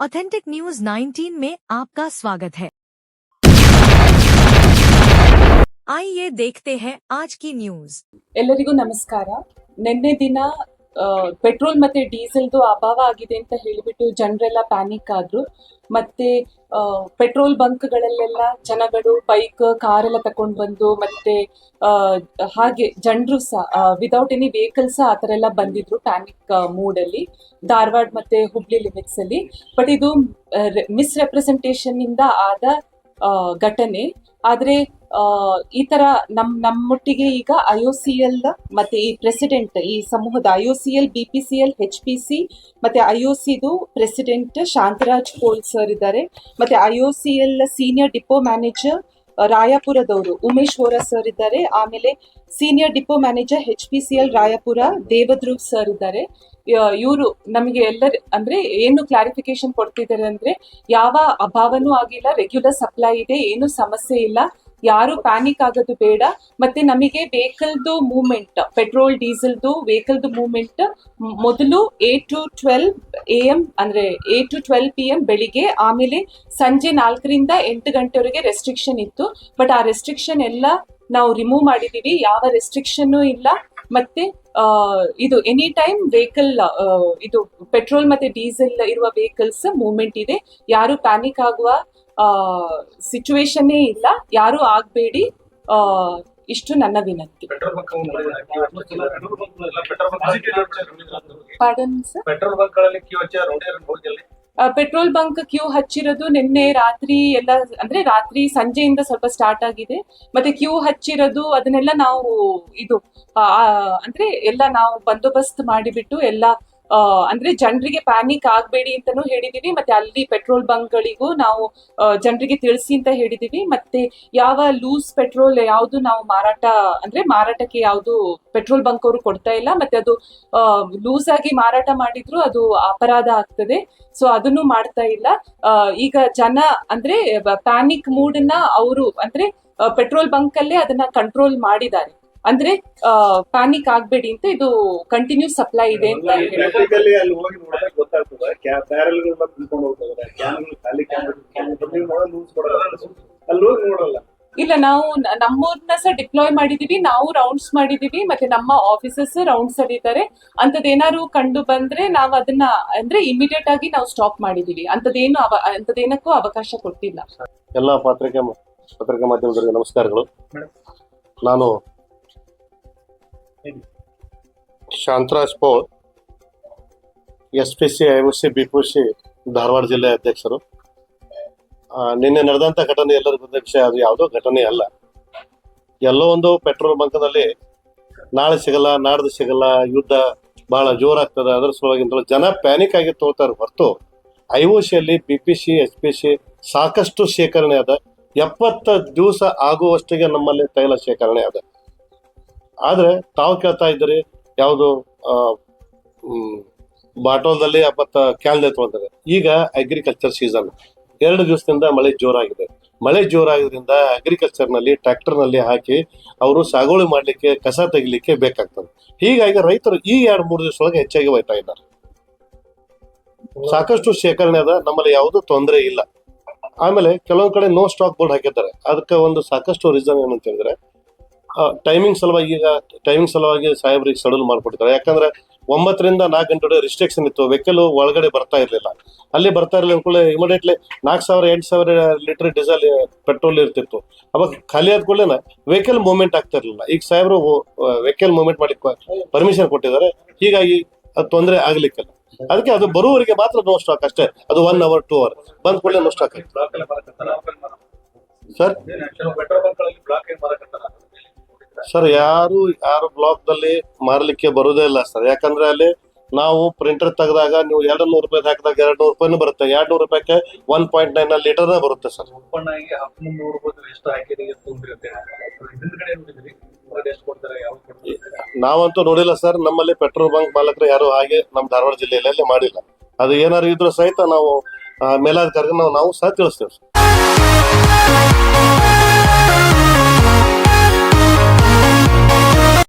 Authentic news 19 में आपका स्वागत है। आइए देखते हैं आज की न्यूज। ಎಲ್ಲರಿಗೂ ನಮಸ್ಕಾರ। ನಿನ್ನೆ ದಿನ ಪೆಟ್ರೋಲ್ ಮತ್ತೆ ಡೀಸೆಲ್ದು ಅಭಾವ ಆಗಿದೆ ಅಂತ ಹೇಳಿಬಿಟ್ಟು ಜನರೆಲ್ಲ ಪ್ಯಾನಿಕ್ ಆದ್ರು. ಮತ್ತೆ ಪೆಟ್ರೋಲ್ ಬಂಕ್ಗಳಲ್ಲೆಲ್ಲ ಜನಗಳು ಬೈಕ್ ಕಾರ್ ಎಲ್ಲ ತಗೊಂಡು ಬಂದು ಮತ್ತೆ ಹಾಗೆ ಜನರು ಸಹ ವಿದೌಟ್ ಎನಿ ವೆಹಿಕಲ್ಸ್ ಆ ಥರ ಎಲ್ಲ ಬಂದಿದ್ರು ಪ್ಯಾನಿಕ್ ಮೂಡಲ್ಲಿ ಧಾರವಾಡ ಮತ್ತೆ ಹುಬ್ಳಿ ಲಿಮಿಟ್ಸ್ ಅಲ್ಲಿ. ಬಟ್ ಇದು ಮಿಸ್ರೆಪ್ರೆಸೆಂಟೇಷನ್ ಇಂದ ಆದ ಘಟನೆ. ಆದ್ರೆ ಈ ತರ ನಮ್ಮೊಟ್ಟಿಗೆ ಈಗ IOCL ಮತ್ತೆ ಈ ಪ್ರೆಸಿಡೆಂಟ್ ಈ ಸಮೂಹದ IOCL BPCL HPC ಮತ್ತೆ IOCದು ಪ್ರೆಸಿಡೆಂಟ್ ಶಾಂತರಾಜ್ ಪೋಲ್ ಸರ್ ಇದ್ದಾರೆ. ಮತ್ತೆ IOCL ಸೀನಿಯರ್ ಡಿಪೋ ಮ್ಯಾನೇಜರ್ ರಾಯಪುರದವರು ಉಮೇಶ್ ವೋರಾ ಸರ್ ಇದ್ದಾರೆ. ಆಮೇಲೆ senior depot manager HPCL Raipur Devdhruv sir ಇದ್ದಾರೆ. ಇವರು ನಮಗೆ ಅಂದ್ರೆ ಏನು ಕ್ಲಾರಿಫಿಕೇಶನ್ ಕೊಡ್ತಿದ್ದಾರೆ ಅಂದ್ರೆ ಯಾವ ಅಭಾವನೂ ಆಗಿಲ್ಲ, ರೆಗ್ಯುಲರ್ ಸಪ್ಲೈ ಇದೆ, ಏನು ಸಮಸ್ಯೆ ಇಲ್ಲ, ಯಾರು ಪ್ಯಾನಿಕ್ ಆಗೋದು ಬೇಡ. ಮತ್ತೆ ನಮಗೆ ವೆಹಿಕಲ್ದು ಮೂವ್ಮೆಂಟ್ ಪೆಟ್ರೋಲ್ ಡೀಸೆಲ್ದು ವೆಹಿಕಲ್ದು ಮೂವ್ಮೆಂಟ್ ಮೊದಲು 8 to 12 AM ಅಂದ್ರೆ 8 to 12 PM ಬೆಳಿಗ್ಗೆ, ಆಮೇಲೆ ಸಂಜೆ 4 ರಿಂದ 8 ಗಂಟೆವರೆಗೆ ರೆಸ್ಟ್ರಿಕ್ಷನ್ ಇತ್ತು. ಬಟ್ ಆ ರೆಸ್ಟ್ರಿಕ್ಷನ್ ಎಲ್ಲ ನಾವು ರಿಮೂವ್ ಮಾಡಿದೀವಿ, ಯಾವ ರೆಸ್ಟ್ರಿಕ್ಷನ್ ಇಲ್ಲ. ಮತ್ತೆ ಇದು ಎನಿ ಟೈಮ್ ವೆಹಿಕಲ್ ಇದು ಪೆಟ್ರೋಲ್ ಮತ್ತೆ ಡೀಸೆಲ್ ಇರುವ ವೆಹಿಕಲ್ಸ್ ಮೂವ್ಮೆಂಟ್ ಇದೆ. ಯಾರು ಪ್ಯಾನಿಕ್ ಆಗುವ ಸಿಚುವೇಶನ್ನೇ ಇಲ್ಲ, ಯಾರು ಆಗ್ಬೇಡಿ, ಇಷ್ಟು ನನ್ನ ವಿನಂತಿ. ಪೆಟ್ರೋಲ್ ಬಂಕ್ ಕ್ಯೂ ಹಚ್ಚಿರೋದು ನಿನ್ನೆ ರಾತ್ರಿ ಎಲ್ಲ, ಅಂದ್ರೆ ರಾತ್ರಿ ಸಂಜೆಯಿಂದ ಸ್ವಲ್ಪ ಸ್ಟಾರ್ಟ್ ಆಗಿದೆ. ಮತ್ತೆ ಕ್ಯೂ ಹಚ್ಚಿರೋದು ಅದನ್ನೆಲ್ಲ ನಾವು ಇದು ಅಂದ್ರೆ ಎಲ್ಲ ನಾವು ಬಂದೋಬಸ್ತ್ ಮಾಡಿಬಿಟ್ಟು ಎಲ್ಲ ಅಂದ್ರೆ ಜನರಿಗೆ ಪ್ಯಾನಿಕ್ ಆಗಬೇಡಿ ಅಂತಾನೂ ಹೇಳಿದೀವಿ. ಮತ್ತೆ ಅಲ್ಲಿ ಪೆಟ್ರೋಲ್ ಬಂಕ್ಗಳಿಗೂ ನಾವು ಜನರಿಗೆ ತಿಳಿಸಿ ಅಂತ ಹೇಳಿದೀವಿ. ಮತ್ತೆ ಯಾವ ಲೂಸ್ ಪೆಟ್ರೋಲ್ ಯಾವುದು ನಾವು ಮಾರಾಟಕ್ಕೆ ಯಾವುದು ಪೆಟ್ರೋಲ್ ಬಂಕ್ ಅವರು ಕೊಡ್ತಾ ಇಲ್ಲ. ಮತ್ತೆ ಅದು ಲೂಸ್ ಆಗಿ ಮಾರಾಟ ಮಾಡಿದ್ರು ಅದು ಅಪರಾಧ ಆಗ್ತದೆ, ಸೊ ಅದನ್ನು ಮಾಡ್ತಾ ಇಲ್ಲ. ಈಗ ಜನ ಅಂದ್ರೆ ಪ್ಯಾನಿಕ್ ಮೂಡ್ ನ ಅವರು ಅಂದ್ರೆ ಪೆಟ್ರೋಲ್ ಬಂಕ್ ಅಲ್ಲೇ ಅದನ್ನ ಕಂಟ್ರೋಲ್ ಮಾಡಿದ್ದಾರೆ. ಅಂದ್ರೆ ಪ್ಯಾನಿಕ್ ಆಗ್ಬೇಡಿ ಅಂತ, ಇದು ಕಂಟಿನ್ಯೂ ಸಪ್ಲೈ ಇದೆ ಅಂತ ಇಲ್ಲ. ನಾವು ನಮ್ಮೂರ್ನ ಸಹ ಡಿಪ್ಲಾಯ್ ಮಾಡಿದೀವಿ, ನಾವು ರೌಂಡ್ಸ್ ಮಾಡಿದೀವಿ, ಮತ್ತೆ ನಮ್ಮ ಆಫೀಸರ್ಸ್ ರೌಂಡ್ಸ್ ಅಲ್ಲಿ ಇದ್ದಾರೆ. ಅಂತದೇನಾದ್ರು ಕಂಡು ಬಂದ್ರೆ ನಾವು ಅದನ್ನ ಅಂದ್ರೆ ಇಮಿಡಿಯೇಟ್ ಆಗಿ ನಾವು ಸ್ಟಾಪ್ ಮಾಡಿದೀವಿ. ಅಂತದೇನಕ್ಕೂ ಅವಕಾಶ ಕೊಟ್ಟಿಲ್ಲ. ಎಲ್ಲ ಪತ್ರಿಕಾ ಮಾಧ್ಯಮದವರಿಗೆ ನಮಸ್ಕಾರಗಳು. ನಾನು Shantaraj Pol, SPC IOC BPC Dharwad ಜಿಲ್ಲೆ ಅಧ್ಯಕ್ಷರು. ನಿನ್ನೆ ನಡೆದಂತ ಘಟನೆ ಎಲ್ಲರಿಗೂ ಗೊತ್ತ ವಿಷಯ, ಅದು ಯಾವುದೋ ಘಟನೆ ಅಲ್ಲ. ಎಲ್ಲೋ ಒಂದು ಪೆಟ್ರೋಲ್ ಬಂಕ್ನಲ್ಲಿ ನಾಳೆ ಸಿಗಲ್ಲ, ನಾಡ್ದು ಸಿಗಲ್ಲ, ಯುದ್ಧ ಬಹಳ ಜೋರಾಗ್ತದೆ, ಅದರ ಸಲುವಾಗಿ ಜನ ಪ್ಯಾನಿಕ್ ಆಗಿ ತೋಳ್ತಾರೆ ಹೊರತು IOC ಅಲ್ಲಿ BPC HPC ಸಾಕಷ್ಟು ಶೇಖರಣೆ ಅದ. 70 ದಿವಸ ಆಗುವಷ್ಟಿಗೆ ನಮ್ಮಲ್ಲಿ ತೈಲ ಶೇಖರಣೆ ಅದ. ಆದ್ರೆ ತಾವು ಕೇಳ್ತಾ ಇದ್ದೀರಿ ಯಾವುದು ಬಾಟೋಲ್ದಲ್ಲಿ ಮತ್ತು ಕ್ಯಾನ್ಲೆ ತೊಗೊಳ್ತಾರೆ. ಈಗ ಅಗ್ರಿಕಲ್ಚರ್ ಸೀಸನ್, 2 ದಿವಸದಿಂದ ಮಳೆ ಜೋರಾಗಿದೆ. ಮಳೆ ಜೋರಾಗೋದ್ರಿಂದ ಅಗ್ರಿಕಲ್ಚರ್ ನಲ್ಲಿ ಟ್ರ್ಯಾಕ್ಟರ್ ನಲ್ಲಿ ಹಾಕಿ ಅವರು ಸಾಗುವಳಿ ಮಾಡ್ಲಿಕ್ಕೆ, ಕಸ ತೆಗಿಲಿಕ್ಕೆ ಬೇಕಾಗ್ತದೆ. ಹೀಗಾಗಿ ರೈತರು ಈ 2-3 ದಿವಸ ಒಳಗೆ ಹೆಚ್ಚಾಗಿ ಒಯ್ತಾ ಇದ್ದಾರೆ. ಸಾಕಷ್ಟು ಶೇಖರಣೆ ಅದ, ನಮ್ಮಲ್ಲಿ ಯಾವುದೂ ತೊಂದರೆ ಇಲ್ಲ. ಆಮೇಲೆ ಕೆಲವೊಂದ್ ಕಡೆ ನೋ ಸ್ಟಾಕ್ ಬೋರ್ಡ್ ಹಾಕಿದ್ದಾರೆ. ಅದಕ್ಕೆ ಒಂದು ಸಾಕಷ್ಟು ರೀಸನ್ ಏನಂತ ಹೇಳಿದ್ರೆ ಟೈಮಿಂಗ್ ಸಲುವಾಗಿ ಸಾಹೇಬ್ರಿಗೆ ಶೆಡ್ಯೂಲ್ ಮಾಡ್ಕೊಟ್ಟಿದ್ದಾರೆ. ಯಾಕಂದ್ರೆ 9 ರಿಂದ 4 ಗಂಟೆ ರಿಸ್ಟ್ರಿಕ್ಷನ್ ಇತ್ತು, ವೆಹಿಕಲ್ ಒಳಗಡೆ ಬರ್ತಾ ಇರ್ಲಿಲ್ಲ. ಅಲ್ಲಿ ಬರ್ತಾ ಇರಲಿಲ್ಲ ಅನ್ಕೊಳ್ಳಿ ಇಮಿಡಿಯೇಟ್ಲಿ 4,000-8,000 ಲೀಟರ್ ಡೀಸೆಲ್ ಪೆಟ್ರೋಲ್ ಇರ್ತಿತ್ತು. ಅವಾಗ ಖಾಲಿ ಆದ ಕೂಡಲೇ ವೆಹಿಕಲ್ ಮೂವ್ಮೆಂಟ್ ಆಗ್ತಾ ಇರ್ಲಿಲ್ಲ. ಈಗ ಸಾಹೇಬ್ರು ವೆಹಿಕಲ್ ಮೂವ್ಮೆಂಟ್ ಮಾಡ್ಲಿಕ್ಕೆ ಪರ್ಮಿಷನ್ ಕೊಟ್ಟಿದ್ದಾರೆ. ಹೀಗಾಗಿ ಅದು ತೊಂದರೆ ಆಗ್ಲಿಕ್ಕಿಲ್ಲ. ಅದಕ್ಕೆ ಅದು ಬರುವವರಿಗೆ ಮಾತ್ರ ನೋ ಸ್ಟಾಕ್ ಅಷ್ಟೇ. ಅದು 1 hour 2 hour ಬಂದ್ ಕೂಡಲೇ ನೋ ಸ್ಟಾಕ್ ಆಯ್ತು ಸರ್. ಯಾರು ಬ್ಲಾಕ್ ದಲ್ಲಿ ಮಾರಲಿಕ್ಕೆ ಬರುವುದೇ ಇಲ್ಲ ಸರ್. ಯಾಕಂದ್ರೆ ಅಲ್ಲಿ ನಾವು ಪ್ರಿಂಟರ್ ತೆಗೆದಾಗ ನೀವು 200 ರೂಪಾಯಿ ಹಾಕಿದಾಗ 200 ರೂಪಾಯಿನೂ ಬರುತ್ತೆ. 200 ರೂಪಾಯಿಗೆ 1.9 ಲೀಟರ್ ಬರುತ್ತೆ ಸರ್. ನಾವಂತೂ ನೋಡಿಲ್ಲ ಸರ್. ನಮ್ಮಲ್ಲಿ ಪೆಟ್ರೋಲ್ ಬಂಕ್ ಮಾಲಕರು ಯಾರು ಹಾಗೆ ನಮ್ಮ ಧಾರವಾಡ ಜಿಲ್ಲೆಯಲ್ಲಿ ಮಾಡಿಲ್ಲ. ಅದು ಏನಾದ್ರು ಇದ್ರೂ ಸಹಿತ ನಾವು ಮೇಲಾಧಿಕಾರಿಗೆ ನಾವು ಸಹ ತಿಳಿಸ್ತೇವೆ ಸರ್.